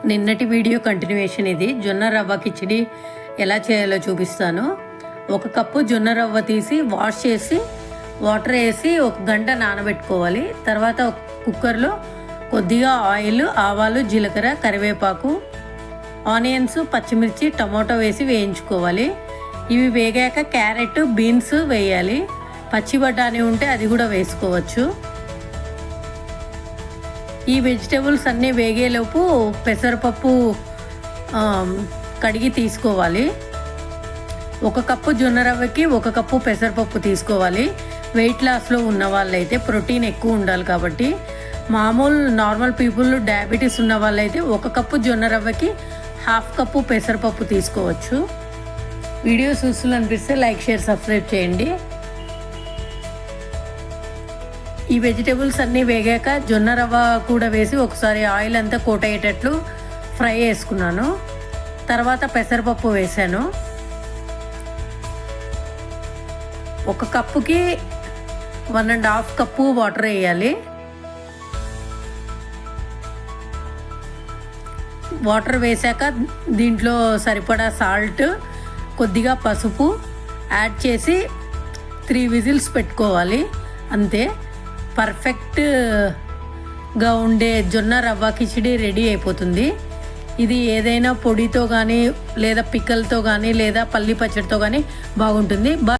నిన్నటి video continuation ఇది. జొన్న రవ్వ కిచిడి ఎలా చేయాలో చూపిస్తాను. 1 కప్పు జొన్న రవ్వ తీసి వాష్ చేసి వాటర్ వేసి 1 గంట నానబెట్టుకోవాలి. తర్వాత ఒక కుక్కర్లో కొద్దిగా ఆయిల్, ఆవాలు, జీలకర్ర, కరివేపాకు, ఆనియన్స్, పచ్చిమిర్చి, టమాటో వేసి వేయించుకోవాలి. ఇవి వేగాక క్యారెట్, బీన్స్ వేయాలి. పచ్చి బఠానీ ఉంటే అది కూడా వేసుకోవచ్చు. ఈ వెజిటేబుల్స్ అన్నీ వేగేలోపు పెసరపప్పు కడిగి తీసుకోవాలి. 1 కప్పు జొన్న రవ్వకి 1 కప్పు పెసరపప్పు తీసుకోవాలి. వెయిట్ లాస్లో ఉన్న వాళ్ళైతే ప్రోటీన్ ఎక్కువ ఉండాలి కాబట్టి, మామూలు నార్మల్ పీపుల్ డయాబెటీస్ ఉన్న వాళ్ళైతే 1 కప్పు జొన్న రవ్వకి 1/2 కప్పు పెసరపప్పు తీసుకోవచ్చు. వీడియో చూస్తులు అనిపిస్తే లైక్, షేర్, సబ్స్క్రైబ్ చేయండి. ఈ వెజిటేబుల్స్ అన్నీ వేగాక జొన్న రవ్వ కూడా వేసి ఒకసారి ఆయిల్ అంతా కోట్ అయ్యేటట్లు ఫ్రై చేసుకున్నాను. తర్వాత పెసరపప్పు వేసాను. 1 కప్పుకి 1.5 కప్పు వాటర్ వేయాలి. వాటర్ వేసాక దీంట్లో సరిపడా సాల్ట్, కొద్దిగా పసుపు యాడ్ చేసి 3 విజిల్స్ పెట్టుకోవాలి. అంతే, పర్ఫెక్ట్గా ఉండే జొన్న రవ్వ కిచిడి రెడీ అయిపోతుంది. ఇది ఏదైనా పొడితో కానీ లేదా పిక్కలతో కానీ లేదా పల్లి పచ్చడితో కానీ బాగుంటుంది.